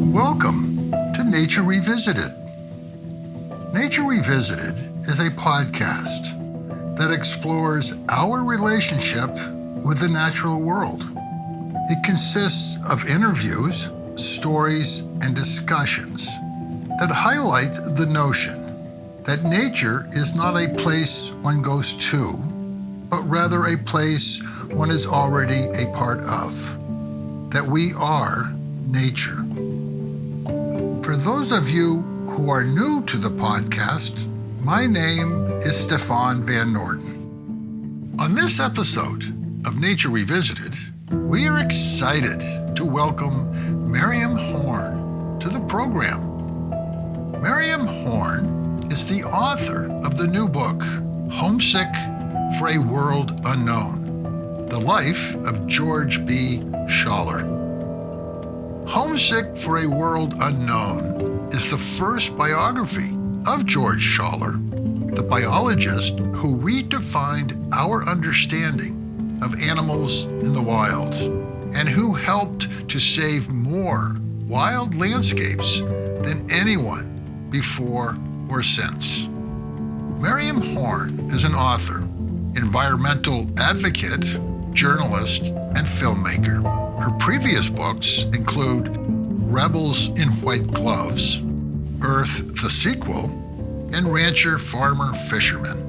Welcome to Nature Revisited. Nature Revisited is a podcast that explores our relationship with the natural world. It consists of interviews, stories, and discussions that highlight the notion that nature is not a place one goes to, but rather a place one is already a part of, that we are nature. For those of you who are new to the podcast, my name is Stefan Van Noorden. On this episode of Nature Revisited, we are excited to welcome Miriam Horn to the program. Miriam Horn is the author of the new book, Homesick for a World Unknown, The Life of George B. Schaller. Homesick for a World Unknown is the first biography of George Schaller, the biologist who redefined our understanding of animals in the wild and who helped to save more wild landscapes than anyone before or since. Miriam Horn is an author, environmental advocate, journalist, and filmmaker. Her previous books include Rebels in White Gloves, Earth the Sequel, and Rancher, Farmer, Fisherman.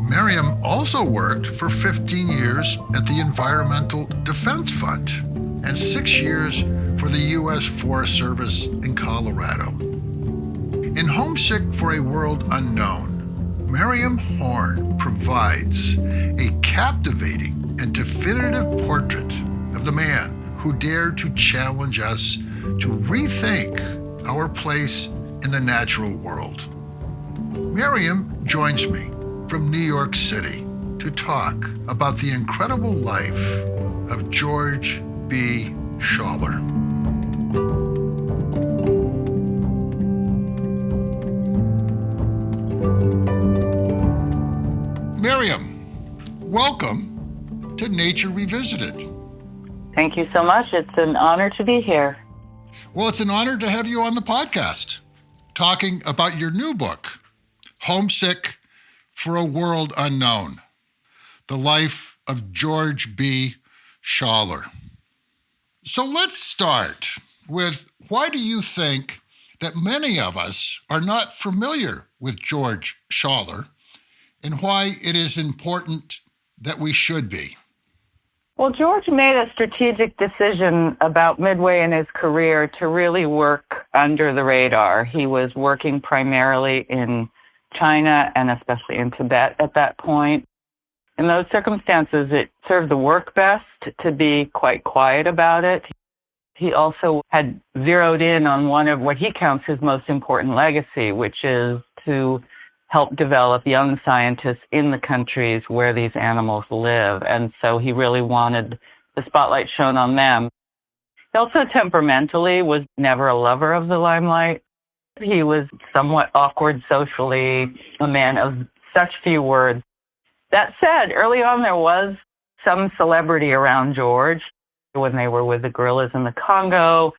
Miriam also worked for 15 years at the Environmental Defense Fund and 6 years for the U.S. Forest Service in Colorado. In Homesick for a World Unknown, Miriam Horn provides a captivating and definitive portrait of the man who dared to challenge us to rethink our place in the natural world. Miriam joins me from New York City to talk about the incredible life of George B. Schaller. Miriam, welcome to Nature Revisited. Thank you so much. It's an honor to be here. Well, it's an honor to have you on the podcast, talking about your new book, Homesick for a World Unknown, The Life of George B. Schaller. So let's start with, why do you think that many of us are not familiar with George Schaller, and why it is important that we should be? Well, George made a strategic decision about midway in his career to really work under the radar. He was working primarily in China and especially in Tibet at that point. In those circumstances, it served the work best to be quite quiet about it. He also had zeroed in on one of what he counts his most important legacy, which is to help develop young scientists in the countries where these animals live. And so he really wanted the spotlight shown on them. He also temperamentally was never a lover of the limelight. He was somewhat awkward socially, a man of such few words. That said, early on there was some celebrity around George. When they were with the gorillas in the Congo,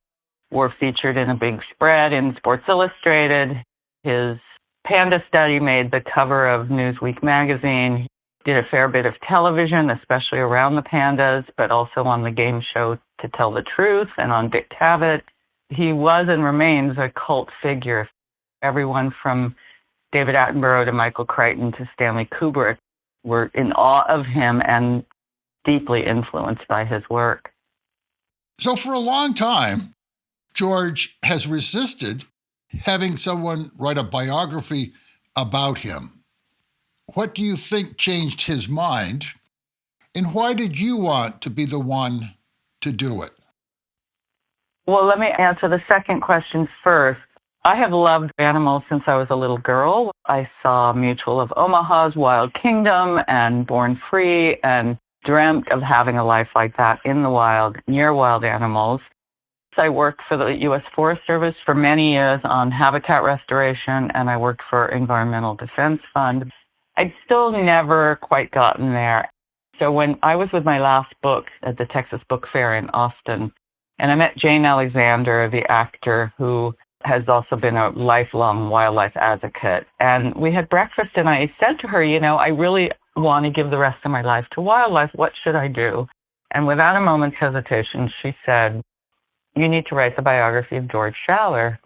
were featured in a big spread in Sports Illustrated. His panda study made the cover of Newsweek magazine. He did a fair bit of television, especially around the pandas, but also on the game show To Tell the Truth and on Dick Cavett. He was and remains a cult figure. Everyone from David Attenborough to Michael Crichton to Stanley Kubrick were in awe of him and deeply influenced by his work. So for a long time, George has resisted having someone write a biography about him. What do you think changed his mind, and why did you want to be the one to do it? Well, let me answer the second question first. I have loved animals since I was a little girl. I saw Mutual of Omaha's Wild Kingdom and Born Free and dreamt of having a life like that in the wild, near wild animals. I worked for the U.S. Forest Service for many years on habitat restoration, and I worked for Environmental Defense Fund. I'd still never quite gotten there. So when I was with my last book at the Texas Book Fair in Austin, and I met Jane Alexander, the actor who has also been a lifelong wildlife advocate. And we had breakfast, and I said to her, I really want to give the rest of my life to wildlife. What should I do? And without a moment's hesitation, she said, you need to write the biography of George Schaller.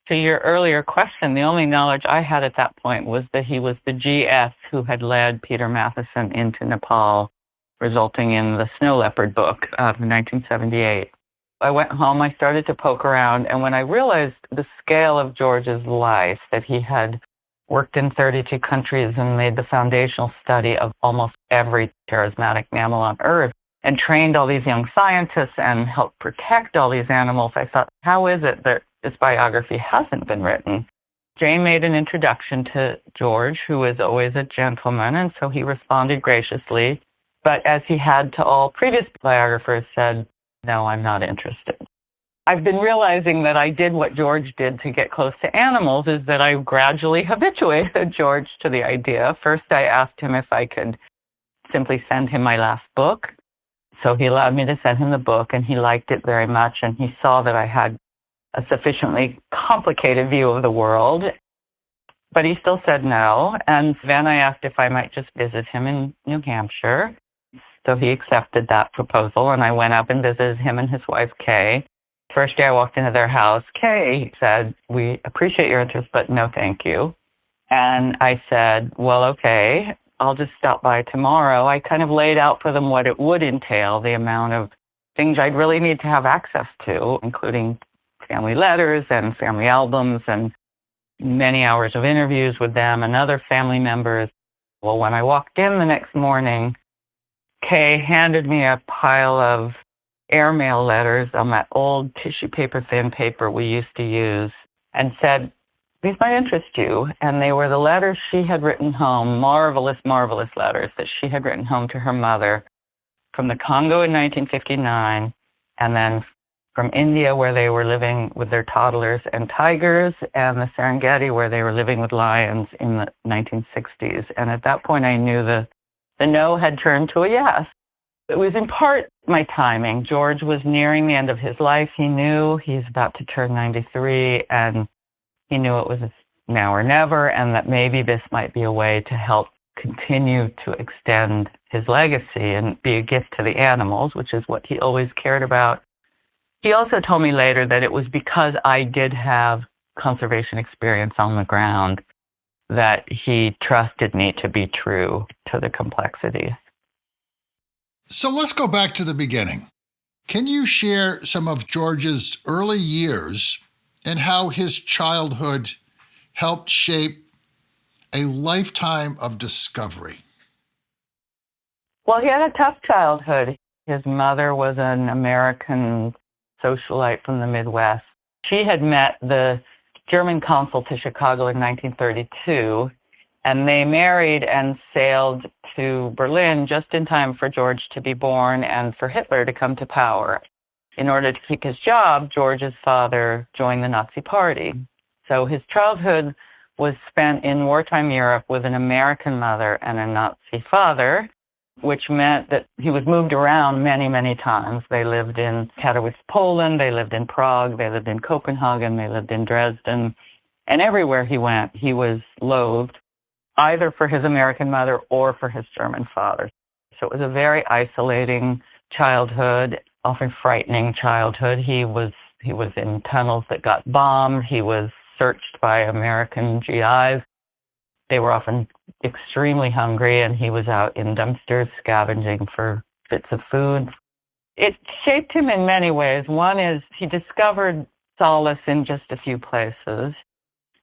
To your earlier question, the only knowledge I had at that point was that he was the GS who had led Peter Matheson into Nepal, resulting in the Snow Leopard book of 1978. I went home, I started to poke around, and when I realized the scale of George's life, that he had worked in 32 countries and made the foundational study of almost every charismatic mammal on Earth, and trained all these young scientists and helped protect all these animals, I thought, how is it that this biography hasn't been written? Jane made an introduction to George, who was always a gentleman, and so he responded graciously. But as he had to all previous biographers, said, no, I'm not interested. I've been realizing that I did what George did to get close to animals, is that I gradually habituated George to the idea. First, I asked him if I could simply send him my last book. So he allowed me to send him the book, and he liked it very much, and he saw that I had a sufficiently complicated view of the world. But he still said no, and then I asked if I might just visit him in New Hampshire. So he accepted that proposal, and I went up and visited him and his wife, Kay. First day I walked into their house, Kay said, we appreciate your interest, but no thank you. And I said, well, okay, I'll just stop by tomorrow. I kind of laid out for them what it would entail, the amount of things I'd really need to have access to, including family letters and family albums and many hours of interviews with them and other family members. Well, when I walked in the next morning, Kay handed me a pile of airmail letters on that old tissue paper, thin paper we used to use, and said, these might interest you. And they were the letters she had written home, marvelous, marvelous letters that she had written home to her mother from the Congo in 1959, and then from India, where they were living with their toddlers and tigers, and the Serengeti, where they were living with lions in the 1960s. And at that point, I knew the no had turned to a yes. It was in part my timing. George was nearing the end of his life. He knew he's about to turn 93, and he knew it was now or never, and that maybe this might be a way to help continue to extend his legacy and be a gift to the animals, which is what he always cared about. He also told me later that it was because I did have conservation experience on the ground that he trusted me to be true to the complexity. So let's go back to the beginning. Can you share some of George's early years and how his childhood helped shape a lifetime of discovery? Well, he had a tough childhood. His mother was an American socialite from the Midwest. She had met the German consul to Chicago in 1932, and they married and sailed to Berlin just in time for George to be born and for Hitler to come to power. In order to keep his job, George's father joined the Nazi Party. So his childhood was spent in wartime Europe with an American mother and a Nazi father, which meant that he was moved around many, many times. They lived in Katowice, Poland, they lived in Prague, they lived in Copenhagen, they lived in Dresden. And everywhere he went, he was loathed, either for his American mother or for his German father. So it was a very isolating childhood, often frightening childhood. He was in tunnels that got bombed. He was searched by American GIs. They were often extremely hungry, and he was out in dumpsters scavenging for bits of food. It shaped him in many ways. One is he discovered solace in just a few places.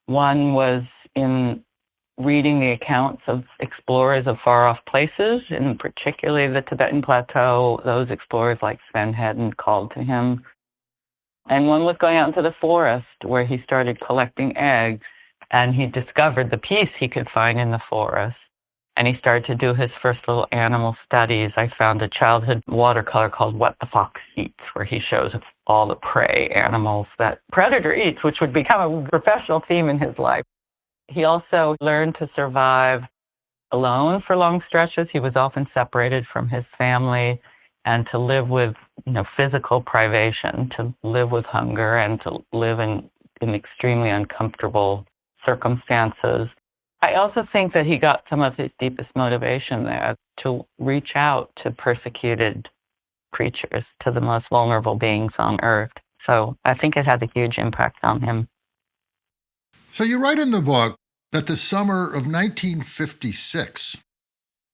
One was in reading the accounts of explorers of far-off places, and particularly the Tibetan Plateau. Those explorers like Sven Hedden called to him. And one was going out into the forest, where he started collecting eggs, and he discovered the peace he could find in the forest. and he started to do his first little animal studies. I found a childhood watercolor called What the Fox Eats, where he shows all the prey animals that predator eats, which would become a professional theme in his life. He also learned to survive alone for long stretches. He was often separated from his family, and to live with, physical privation, to live with hunger, and to live in extremely uncomfortable circumstances. I also think that he got some of his deepest motivation there to reach out to persecuted creatures, to the most vulnerable beings on earth. So I think it had a huge impact on him. So you write in the book that the summer of 1956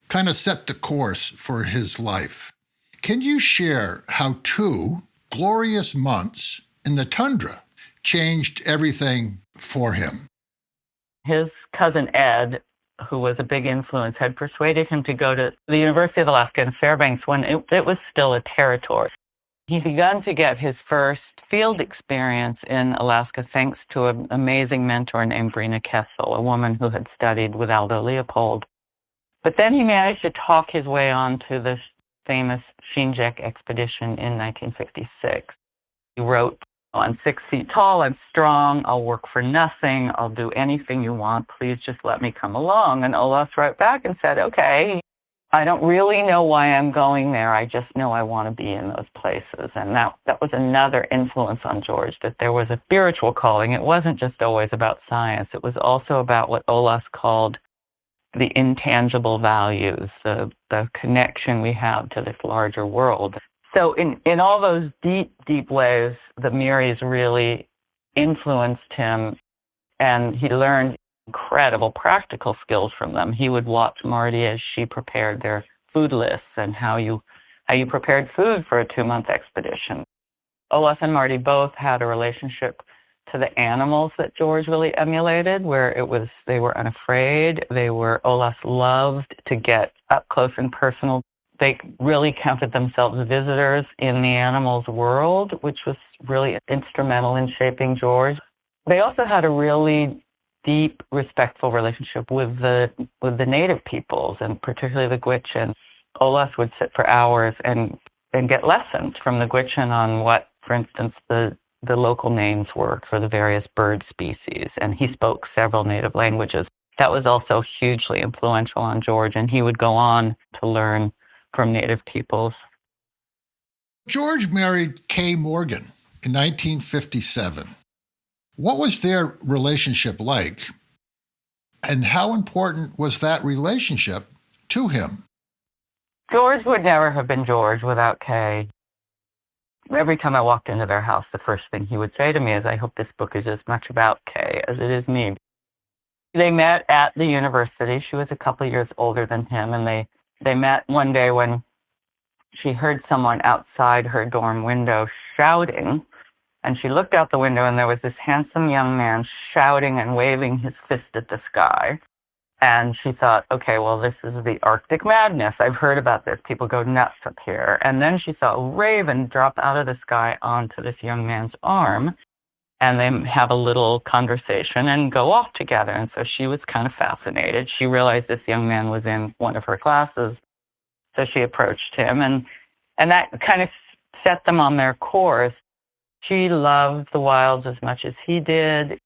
kind of set the course for his life. Can you share how 2 glorious months in the tundra changed everything for him? His cousin Ed, who was a big influence, had persuaded him to go to the University of Alaska in Fairbanks when it was still a territory. He began to get his first field experience in Alaska thanks to an amazing mentor named Brina Kessel, a woman who had studied with Aldo Leopold. But then he managed to talk his way on to the famous Shinjek expedition in 1956. He wrote, "I'm 6 feet tall, I'm strong, I'll work for nothing, I'll do anything you want, please just let me come along." And Olaf wrote back and said, "Okay, I don't really know why I'm going there, I just know I want to be in those places." And that was another influence on George, that there was a spiritual calling. It wasn't just always about science, it was also about what Olaf called the intangible values, the connection we have to this larger world. So in all those deep, deep ways, the Miris really influenced him, and he learned incredible practical skills from them. He would watch Marty as she prepared their food lists and how you prepared food for a 2-month expedition. Olaf and Marty both had a relationship to the animals that George really emulated, where they were unafraid. Olaf loved to get up close and personal. They really counted themselves visitors in the animals' world, which was really instrumental in shaping George. They also had a really deep, respectful relationship with the native peoples, and particularly the Gwich'in. Olaf would sit for hours and get lessons from the Gwich'in on what, for instance, the local names were for the various bird species, and he spoke several native languages. That was also hugely influential on George, and he would go on to learn from native peoples. George married Kay Morgan in 1957. What was their relationship like, and how important was that relationship to him? George would never have been George without Kay. Every time I walked into their house, the first thing he would say to me is, "I hope this book is as much about Kay as it is me." They met at the university. She was a couple of years older than him, and they met one day when she heard someone outside her dorm window shouting, and she looked out the window, and there was this handsome young man shouting and waving his fist at the sky. And she thought, okay, well, this is the Arctic madness. I've heard about this. People go nuts up here. And then she saw a raven drop out of the sky onto this young man's arm, and they have a little conversation and go off together. And so she was kind of fascinated. She realized this young man was in one of her classes. So she approached him, and that kind of set them on their course. She loved the wilds as much as he did.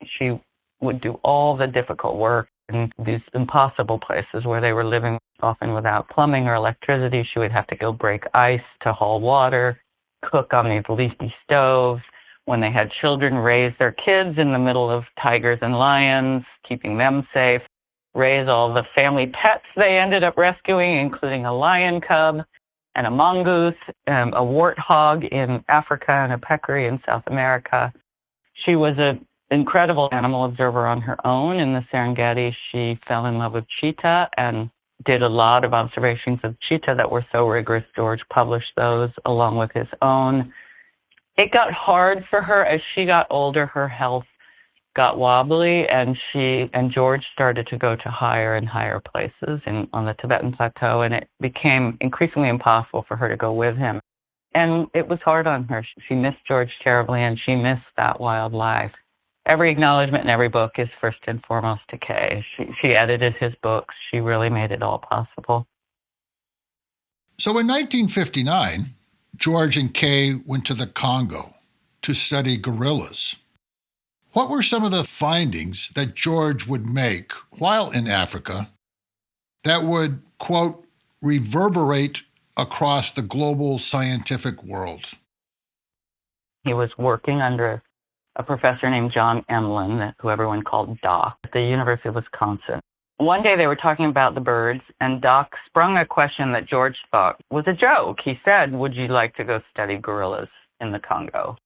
She would do all the difficult work in these impossible places where they were living often without plumbing or electricity. She would have to go break ice to haul water, cook on these leafy stoves. When they had children, raise their kids in the middle of tigers and lions, keeping them safe, raise all the family pets they ended up rescuing, including a lion cub and a mongoose, a warthog in Africa, and a peccary in South America. She was an incredible animal observer on her own. In the Serengeti, she fell in love with cheetah and did a lot of observations of cheetah that were so rigorous. George published those along with his own. It got hard for her as she got older. Her health got wobbly, and George started to go to higher and higher places on the Tibetan Plateau, and it became increasingly impossible for her to go with him. And it was hard on her. She missed George terribly, and she missed that wildlife. Every acknowledgement in every book is first and foremost to Kay. She edited his books. She really made it all possible. So in 1959, George and Kay went to the Congo to study gorillas. What were some of the findings that George would make while in Africa that would, quote, reverberate across the global scientific world? He was working under a professor named John Emlyn, who everyone called Doc, at the University of Wisconsin. One day they were talking about the birds, and Doc sprung a question that George thought was a joke. He said, "Would you like to go study gorillas in the Congo?"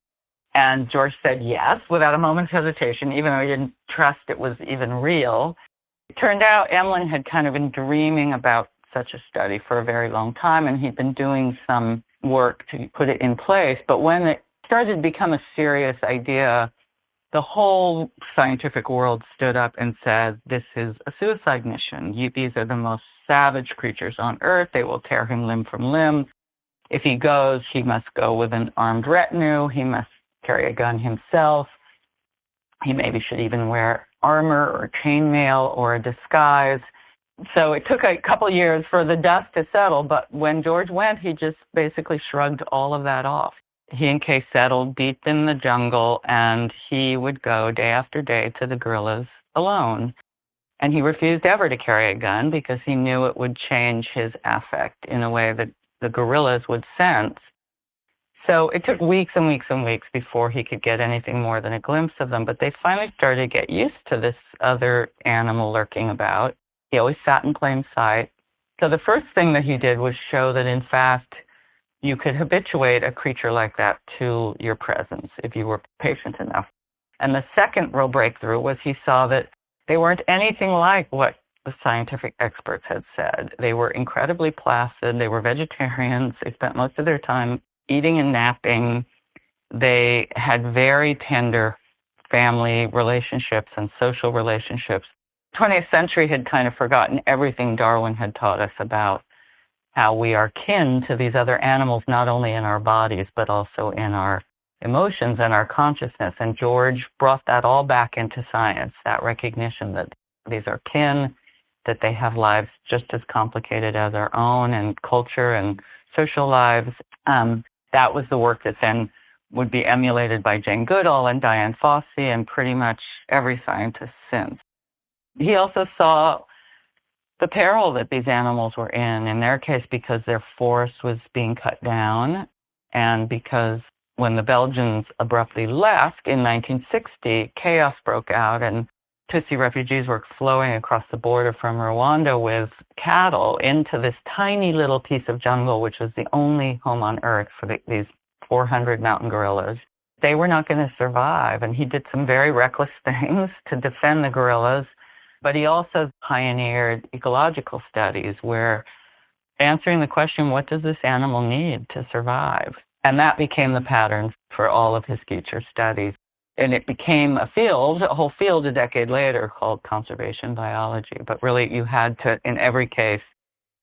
And George said yes, without a moment's hesitation, even though he didn't trust it was even real. It turned out Emlyn had kind of been dreaming about such a study for a very long time, and he'd been doing some work to put it in place. But when it started to become a serious idea, the whole scientific world stood up and said, this is a suicide mission. These are the most savage creatures on earth. They will tear him limb from limb. If he goes, he must go with an armed retinue. He must carry a gun himself. He maybe should even wear armor or chainmail or a disguise. So it took a couple years for the dust to settle, but when George went, he just basically shrugged all of that off. He and Kay settled deep in the jungle, and he would go day after day to the gorillas alone. And he refused ever to carry a gun because he knew it would change his affect in a way that the gorillas would sense. So it took weeks and weeks and weeks before he could get anything more than a glimpse of them. But they finally started to get used to this other animal lurking about. He always sat in plain sight. So the first thing that he did was show that, in fact, you could habituate a creature like that to your presence if you were patient enough. And the second real breakthrough was he saw that they weren't anything like what the scientific experts had said. They were incredibly placid. They were vegetarians. They spent most of their time eating and napping. They had very tender family relationships and social relationships. 20th century had kind of forgotten everything Darwin had taught us about how we are kin to these other animals, not only in our bodies, but also in our emotions and our consciousness. And George brought that all back into science, that recognition that these are kin, that they have lives just as complicated as our own, and culture and social lives. That was the work that then would be emulated by Jane Goodall and Diane Fossey and pretty much every scientist since. He also saw the peril that these animals were in their case, because their forest was being cut down, and because when the Belgians abruptly left in 1960, chaos broke out, and Tutsi refugees were flowing across the border from Rwanda with cattle into this tiny little piece of jungle, which was the only home on earth for these 400 mountain gorillas. They were not going to survive, and he did some very reckless things to defend the gorillas. But he also pioneered ecological studies where answering the question, what does this animal need to survive? And that became the pattern for all of his future studies. And it became a whole field a decade later called conservation biology. But really, you had to, in every case,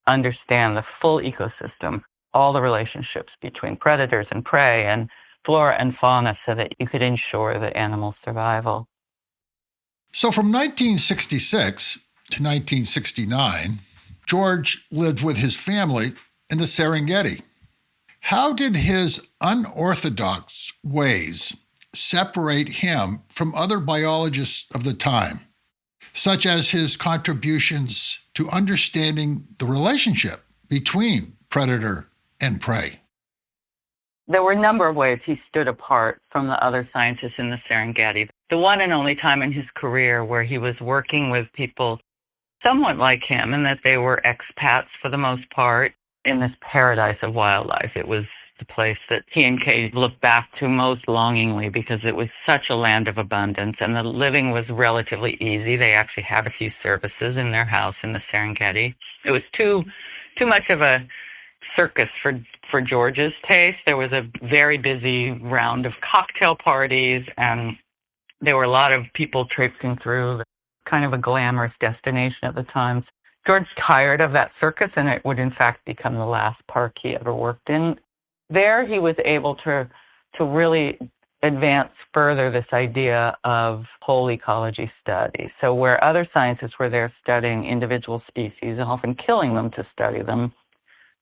understand the full ecosystem, all the relationships between predators and prey and flora and fauna, so that you could ensure the animal's survival. So from 1966 to 1969, George lived with his family in the Serengeti. How did his unorthodox ways separate him from other biologists of the time, such as his contributions to understanding the relationship between predator and prey? There were a number of ways he stood apart from the other scientists in the Serengeti. The one and only time in his career where he was working with people somewhat like him, in that they were expats for the most part in this paradise of wildlife. It was the place that he and Kay looked back to most longingly because it was such a land of abundance and the living was relatively easy. They actually had a few services in their house in the Serengeti. It was too much of a circus for George's taste. There was a very busy round of cocktail parties, and there were a lot of people traipsing through, kind of a glamorous destination at the time. George tired of that circus, and it would in fact become the last park he ever worked in. There he was able to really advance further this idea of whole ecology study. So where other scientists were there studying individual species, often killing them to study them,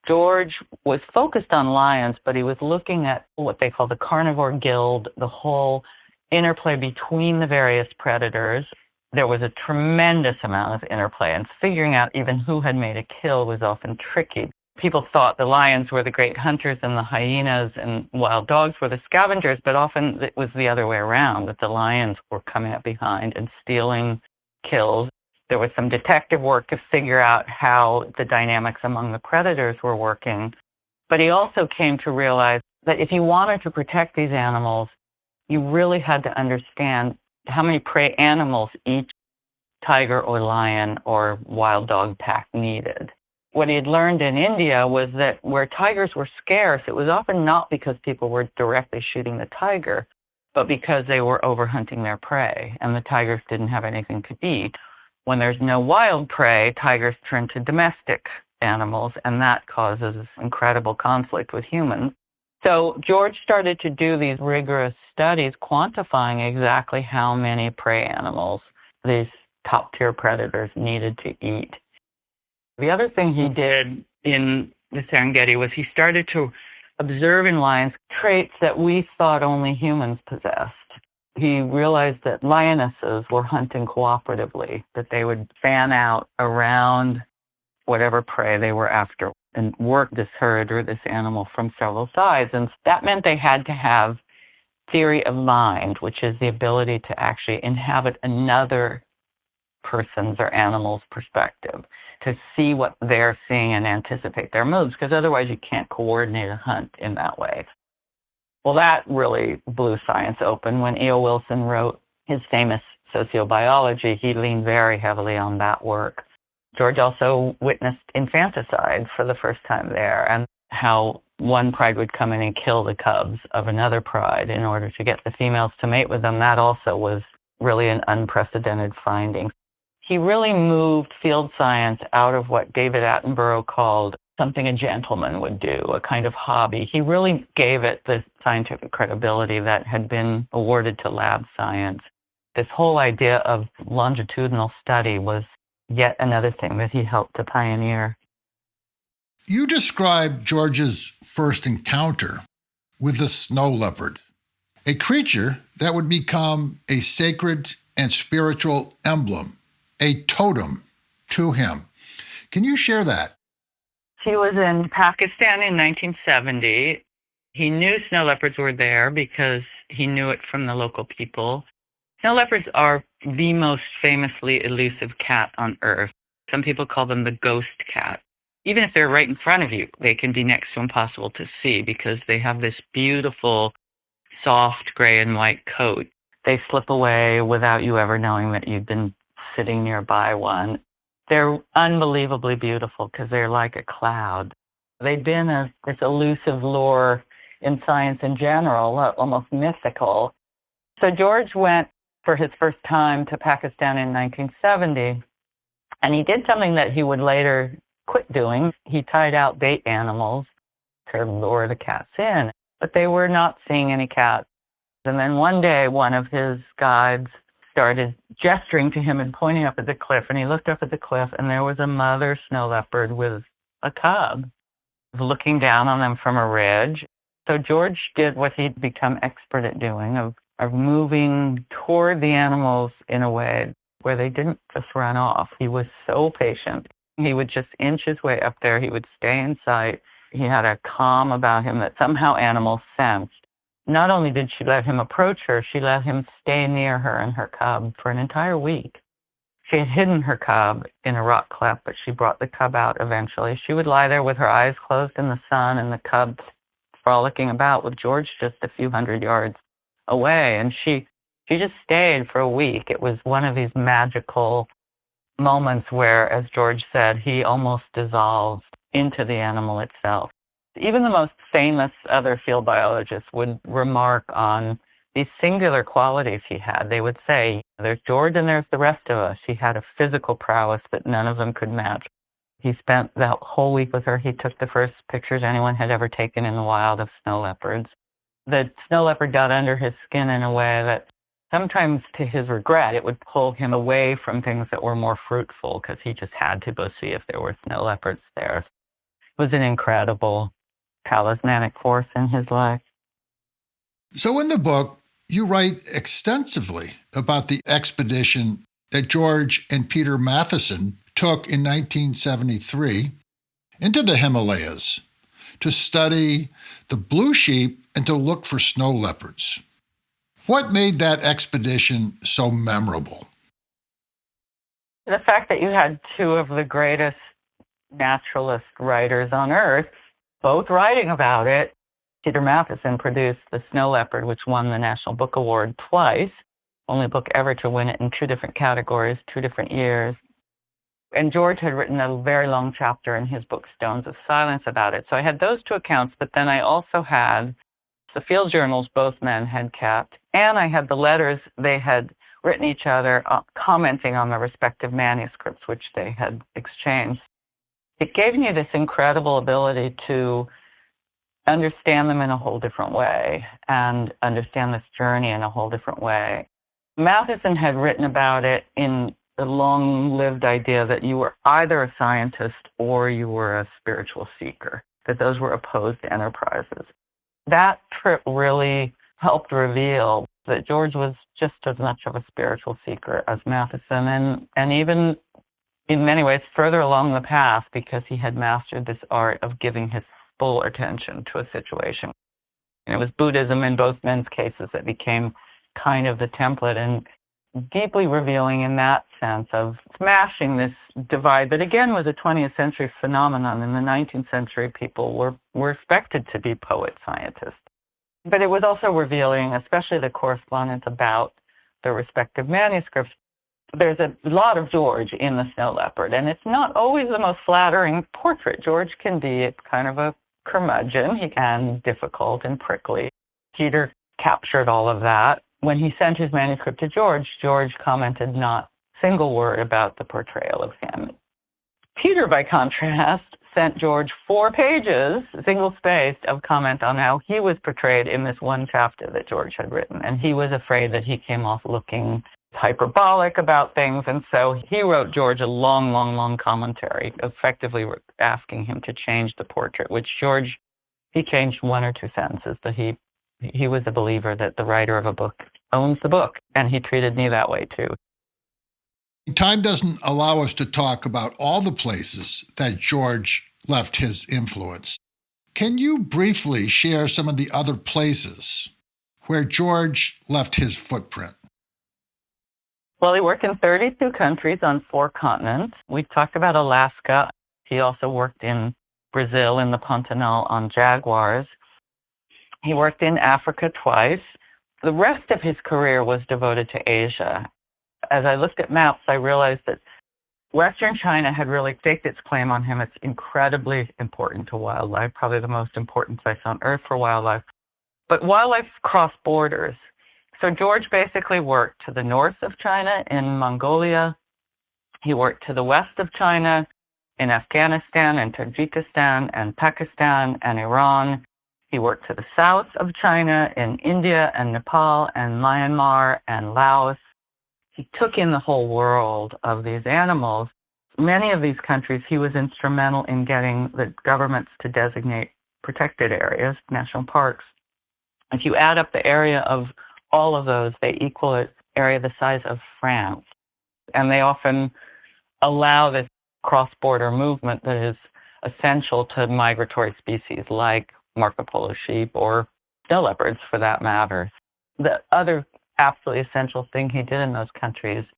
George was focused on lions, but he was looking at what they call the carnivore guild, the whole interplay between the various predators. There was a tremendous amount of interplay, and figuring out even who had made a kill was often tricky. People thought the lions were the great hunters and the hyenas and wild dogs were the scavengers, but often it was the other way around, that the lions were coming up behind and stealing kills. There was some detective work to figure out how the dynamics among the predators were working. But he also came to realize that if he wanted to protect these animals, you really had to understand how many prey animals each tiger or lion or wild dog pack needed. What he had learned in India was that where tigers were scarce, it was often not because people were directly shooting the tiger, but because they were overhunting their prey, and the tigers didn't have anything to eat. When there's no wild prey, tigers turn to domestic animals, and that causes incredible conflict with humans. So George started to do these rigorous studies quantifying exactly how many prey animals these top-tier predators needed to eat. The other thing he did in the Serengeti was he started to observe in lions traits that we thought only humans possessed. He realized that lionesses were hunting cooperatively, that they would fan out around whatever prey they were after and work this herd or this animal from several sides. And that meant they had to have theory of mind, which is the ability to actually inhabit another person's or animal's perspective, to see what they're seeing and anticipate their moves, because otherwise you can't coordinate a hunt in that way. Well, that really blew science open. When E.O. Wilson wrote his famous sociobiology, he leaned very heavily on that work. George also witnessed infanticide for the first time there, and how one pride would come in and kill the cubs of another pride in order to get the females to mate with them. That also was really an unprecedented finding. He really moved field science out of what David Attenborough called something a gentleman would do, a kind of hobby. He really gave it the scientific credibility that had been awarded to lab science. This whole idea of longitudinal study was yet another thing that he helped to pioneer. You described George's first encounter with the snow leopard, a creature that would become a sacred and spiritual emblem, a totem to him. Can you share that? He was in Pakistan in 1970. He knew snow leopards were there because he knew it from the local people. Snow leopards are the most famously elusive cat on Earth. Some people call them the ghost cat. Even if they're right in front of you, they can be next to impossible to see because they have this beautiful, soft gray and white coat. They slip away without you ever knowing that you've been sitting nearby one. They're unbelievably beautiful because they're like a cloud. They've been this elusive lure in science in general, almost mythical. So George went for his first time to Pakistan in 1970, and he did something that he would later quit doing. He tied out bait animals to lure the cats in, but they were not seeing any cats. And then one day, one of his guides started gesturing to him and pointing up at the cliff, and he looked up at the cliff, and there was a mother snow leopard with a cub looking down on them from a ridge. So George did what he'd become expert at doing, of moving toward the animals in a way where they didn't just run off. He was so patient. He would just inch his way up there. He would stay in sight. He had a calm about him that somehow animals sensed. Not only did she let him approach her, she let him stay near her and her cub for an entire week. She had hidden her cub in a rock cleft, but she brought the cub out eventually. She would lie there with her eyes closed in the sun and the cub frolicking about with George just a few hundred yards away. And she just stayed for a week. It was one of these magical moments where, as George said, he almost dissolves into the animal itself. Even the most famous other field biologists would remark on these singular qualities he had. They would say, there's George and there's the rest of us. He had a physical prowess that none of them could match. He spent that whole week with her. He took the first pictures anyone had ever taken in the wild of snow leopards. The snow leopard got under his skin in a way that sometimes, to his regret, it would pull him away from things that were more fruitful because he just had to go see if there were snow leopards there. It was an incredible talismanic force in his life. So in the book, you write extensively about the expedition that George and Peter Matheson took in 1973 into the Himalayas to study the blue sheep and to look for snow leopards. What made that expedition so memorable? The fact that you had two of the greatest naturalist writers on earth both writing about it. Peter Matheson produced The Snow Leopard, which won the National Book Award twice, only book ever to win it in two different categories, 2 different years. And George had written a very long chapter in his book, Stones of Silence, about it. So I had those 2 accounts, but then I also had the field journals both men had kept, and I had the letters they had written each other commenting on the respective manuscripts which they had exchanged. It gave me this incredible ability to understand them in a whole different way and understand this journey in a whole different way. Matheson had written about it in the long-lived idea that you were either a scientist or you were a spiritual seeker, that those were opposed enterprises. That trip really helped reveal that George was just as much of a spiritual seeker as Matheson, and even in many ways further along the path because he had mastered this art of giving his full attention to a situation. And it was Buddhism in both men's cases that became kind of the template and deeply revealing in that sense of smashing this divide that again was a 20th century phenomenon. In the 19th century, people were expected to be poet scientists. But it was also revealing, especially the correspondence about the respective manuscripts. There's a lot of George in The Snow Leopard, and it's not always the most flattering portrait. George can be kind of a curmudgeon. He can be difficult and prickly. Peter captured all of that. When he sent his manuscript to George, George commented not a single word about the portrayal of him. Peter, by contrast, sent George 4 pages, single-spaced, of comment on how he was portrayed in this one chapter that George had written. And he was afraid that he came off looking hyperbolic about things. And so he wrote George a long commentary, effectively asking him to change the portrait, which George, he changed 1 or 2 sentences, that he was a believer that the writer of a book owns the book. And he treated me that way too. Time doesn't allow us to talk about all the places that George left his influence. Can you briefly share some of the other places where George left his footprint? Well, he worked in 32 countries on 4 continents. We talked about Alaska. He also worked in Brazil in the Pantanal on jaguars. He worked in Africa twice. The rest of his career was devoted to Asia. As I looked at maps, I realized that Western China had really staked its claim on him as incredibly important to wildlife, probably the most important place on earth for wildlife. But wildlife crossed borders. So George basically worked to the north of China in Mongolia. He worked to the west of China in Afghanistan and Tajikistan and Pakistan and Iran. He worked to the south of China in India and Nepal and Myanmar and Laos. He took in the whole world of these animals. Many of these countries, he was instrumental in getting the governments to designate protected areas, national parks. If you add up the area of all of those, they equal an area the size of France. And they often allow this cross-border movement that is essential to migratory species like Marco Polo sheep or snow leopards, for that matter. The other absolutely essential thing he did in those countries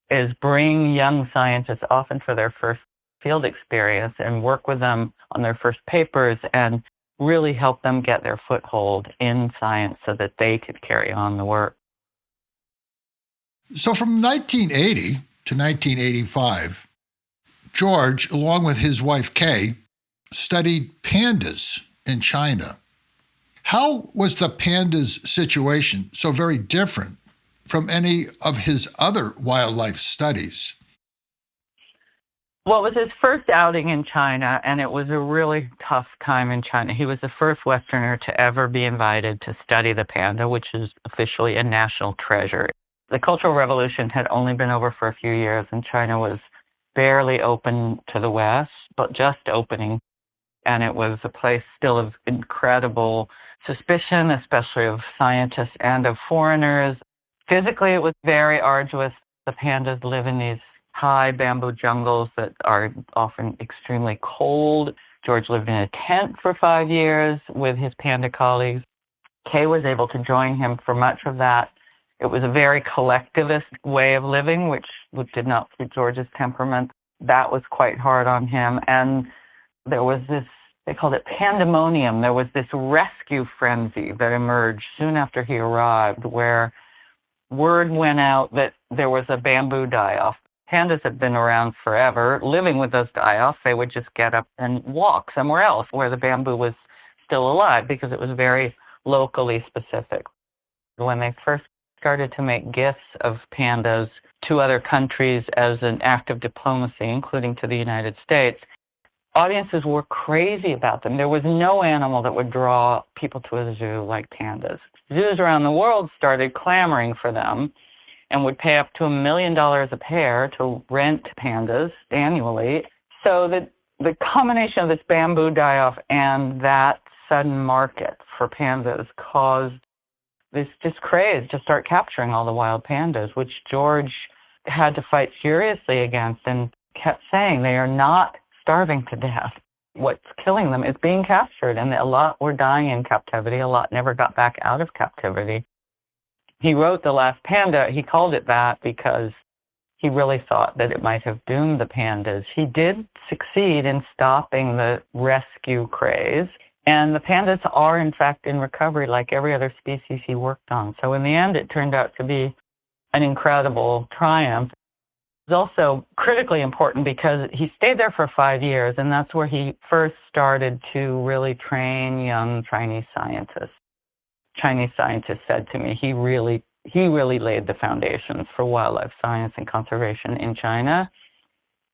is bring young scientists, often for their first field experience, and work with them on their first papers and really help them get their foothold in science so that they could carry on the work. So from 1980 to 1985, George, along with his wife Kay, studied pandas in China. How was the pandas' situation so very different from any of his other wildlife studies? Well, it was his first outing in China, and it was a really tough time in China. He was the first Westerner to ever be invited to study the panda, which is officially a national treasure. The Cultural Revolution had only been over for a few years, and China was barely open to the West, but just opening. And it was a place still of incredible suspicion, especially of scientists and of foreigners. Physically, it was very arduous. The pandas live in these high bamboo jungles that are often extremely cold. George lived in a tent for 5 years with his panda colleagues. Kay was able to join him for much of that. It was a very collectivist way of living, which did not suit George's temperament. That was quite hard on him. And there was this, they called it pandemonium. There was this rescue frenzy that emerged soon after he arrived, where word went out that there was a bamboo die-off. Pandas had been around forever. Living with those die-offs, they would just get up and walk somewhere else where the bamboo was still alive because it was very locally specific. When they first started to make gifts of pandas to other countries as an act of diplomacy, including to the United States, audiences were crazy about them. There was no animal that would draw people to a zoo like pandas. Zoos around the world started clamoring for them and would pay up to $1 million a pair to rent pandas annually. So the combination of this bamboo die-off and that sudden market for pandas caused this craze to start capturing all the wild pandas, which George had to fight furiously against and kept saying they are not starving to death. What's killing them is being captured, and a lot were dying in captivity. A lot never got back out of captivity. He wrote The Last Panda. He called it that because he really thought that it might have doomed the pandas. He did succeed in stopping the rescue craze, and the pandas are, in fact, in recovery like every other species he worked on. So in the end, it turned out to be an incredible triumph. It's also critically important because he stayed there for 5 years, and that's where he first started to really train young Chinese scientists. Chinese scientists said to me, he really laid the foundations for wildlife science and conservation in China.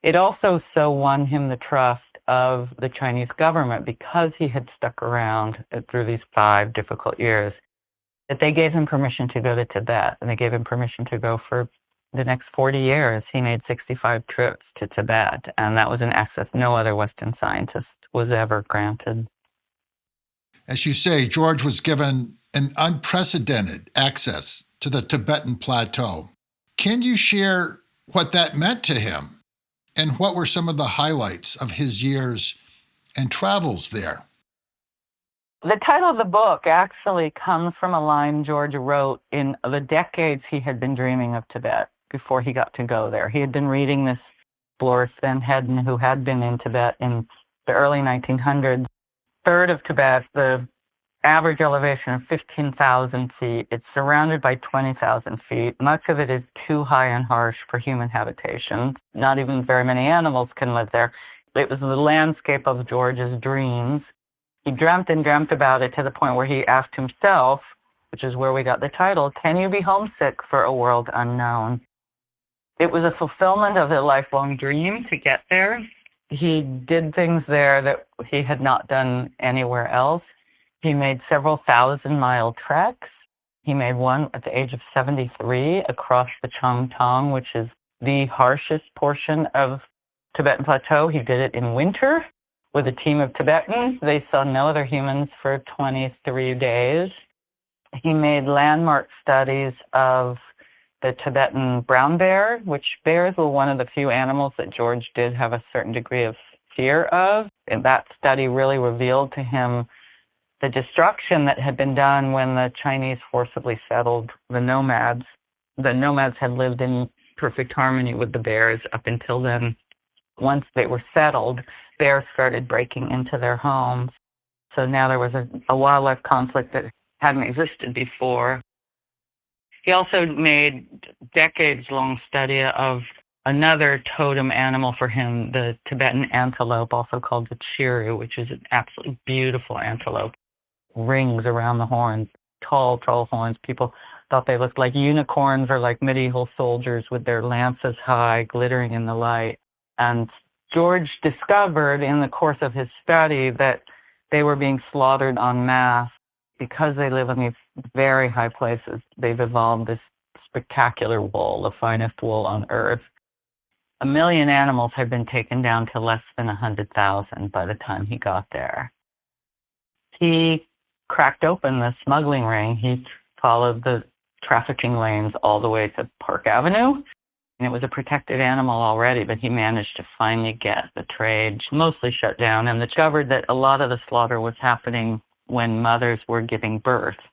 It also so won him the trust of the Chinese government because he had stuck around through these 5 difficult years, that they gave him permission to go to Tibet, and they gave him permission to go for the next 40 years. He made 65 trips to Tibet, and that was an access no other Western scientist was ever granted. As you say, George was given an unprecedented access to the Tibetan plateau. Can you share what that meant to him, and what were some of the highlights of his years and travels there? The title of the book actually comes from a line George wrote in the decades he had been dreaming of Tibet before he got to go there. He had been reading this explorer Sven Hedden, who had been in Tibet in the early 1900s. Third of Tibet, the average elevation of 15,000 feet. It's surrounded by 20,000 feet. Much of it is too high and harsh for human habitation. Not even very many animals can live there. It was the landscape of George's dreams. He dreamt and dreamt about it to the point where he asked himself, which is where we got the title, can you be homesick for a world unknown? It was a fulfillment of a lifelong dream to get there. He did things there that he had not done anywhere else. He made several 1,000-mile treks. He made one at the age of 73 across the Chongtong, which is the harshest portion of Tibetan Plateau. He did it in winter with a team of Tibetans. They saw no other humans for 23 days. He made landmark studies of the Tibetan brown bear, which bears were one of the few animals that George did have a certain degree of fear of. And that study really revealed to him the destruction that had been done when the Chinese forcibly settled the nomads. The nomads had lived in perfect harmony with the bears up until then. Once they were settled, bears started breaking into their homes. So now there was a wildlife conflict that hadn't existed before. He also made decades-long study of another totem animal for him, the Tibetan antelope, also called the chiru, which is an absolutely beautiful antelope. Rings around the horns, tall horns. People thought they looked like unicorns or like medieval soldiers with their lances high, glittering in the light. And George discovered in the course of his study that they were being slaughtered en masse because they live in these very high places. They've evolved this spectacular wool, the finest wool on earth. 1 million animals had been taken down to less than 100,000 by the time he got there. He cracked open the smuggling ring. He followed the trafficking lanes all the way to Park Avenue. And it was a protected animal already, but he managed to finally get the trade mostly shut down and discovered that a lot of the slaughter was happening when mothers were giving birth.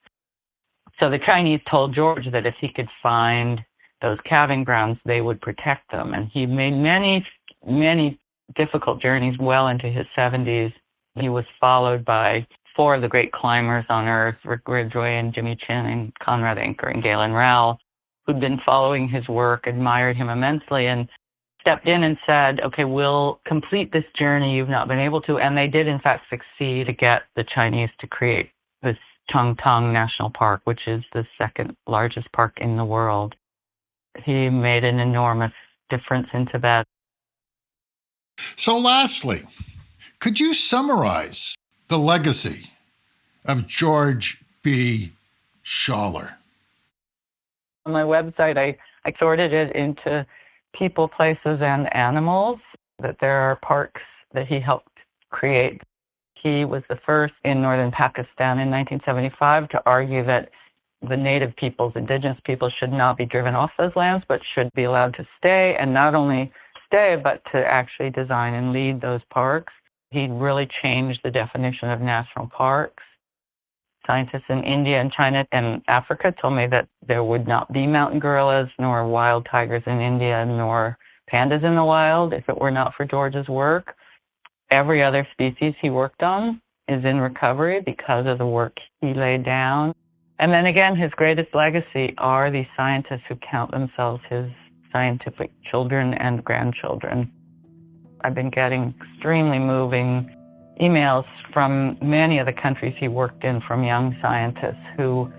So the Chinese told George that if he could find those calving grounds, they would protect them. And he made many, many difficult journeys well into his 70s. He was followed by 4 of the great climbers on earth, Rick Ridgway and Jimmy Chin and Conrad Anker and Galen Rowell, who'd been following his work, admired him immensely, and stepped in and said, okay, we'll complete this journey you've not been able to. And they did, in fact, succeed to get the Chinese to create the Changtang National Park, which is the second largest park in the world. He made an enormous difference in Tibet. So lastly, could you summarize the legacy of George B. Schaller? On my website, I sorted it into people, places, and animals, that there are parks that he helped create. He was the first in northern Pakistan in 1975 to argue that the native peoples, indigenous peoples, should not be driven off those lands, but should be allowed to stay, and not only stay, but to actually design and lead those parks. He really changed the definition of national parks. Scientists in India and China and Africa told me that there would not be mountain gorillas, nor wild tigers in India, nor pandas in the wild if it were not for George's work. Every other species he worked on is in recovery because of the work he laid down. And then again, his greatest legacy are these scientists who count themselves his scientific children and grandchildren. I've been getting extremely moving emails from many of the countries he worked in, from young scientists who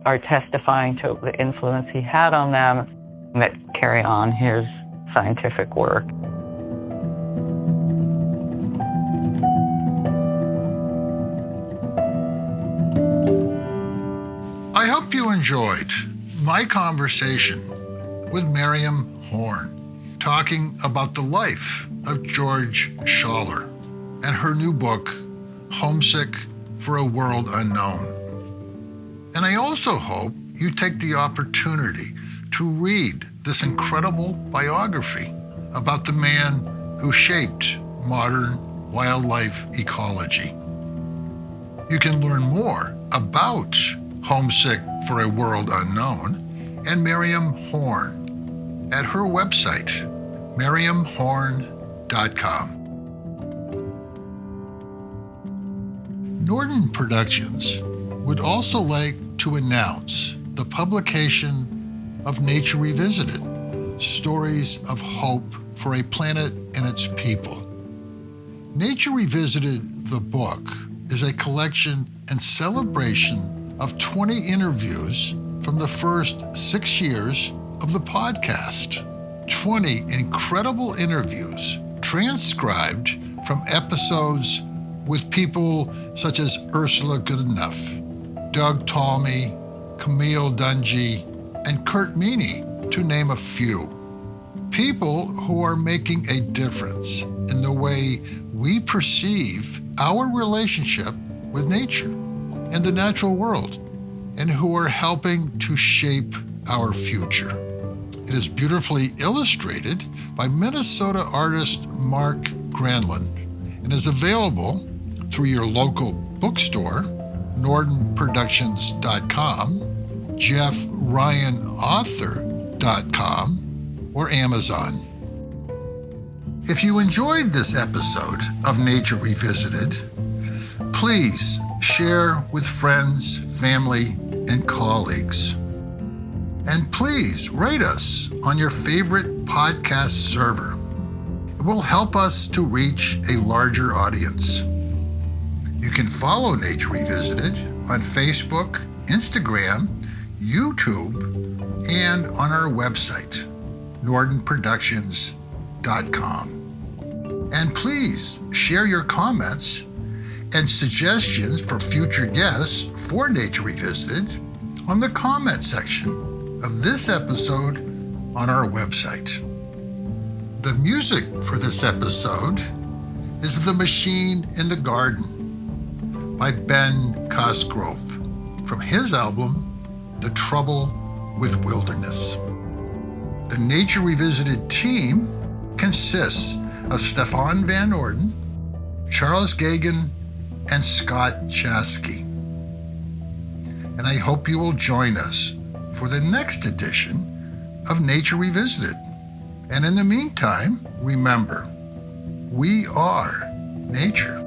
are testifying to the influence he had on them that carry on his scientific work. I hope you enjoyed my conversation with Miriam Horn, talking about the life of George Schaller and her new book, Homesick for a World Unknown. And I also hope you take the opportunity to read this incredible biography about the man who shaped modern wildlife ecology. You can learn more about Homesick for a World Unknown and Miriam Horn at her website, miriamhorn.com. Norton Productions would also like to announce the publication of Nature Revisited, Stories of Hope for a Planet and Its People. Nature Revisited, the book, is a collection and celebration of 20 interviews from the first 6 years of the podcast. 20 incredible interviews transcribed from episodes with people such as Ursula Goodenough, Doug Talmy, Camille Dungy, and Kurt Meany, to name a few. People who are making a difference in the way we perceive our relationship with nature and the natural world, and who are helping to shape our future. It is beautifully illustrated by Minnesota artist Mark Granlund and is available through your local bookstore, nortonproductions.com, jeffryanauthor.com, or Amazon. If you enjoyed this episode of Nature Revisited, please share with friends, family, and colleagues. And please rate us on your favorite podcast server. It will help us to reach a larger audience. You can follow Nature Revisited on Facebook, Instagram, YouTube, and on our website, nortonproductions.com. And please share your comments and suggestions for future guests for Nature Revisited on the comment section of this episode on our website. The music for this episode is The Machine in the Garden by Ben Cosgrove from his album, The Trouble with Wilderness. The Nature Revisited team consists of Stefan Van Orden, Charles Gagan, and Scott Chasky. And I hope you will join us for the next edition of Nature Revisited. And in the meantime, remember, we are nature.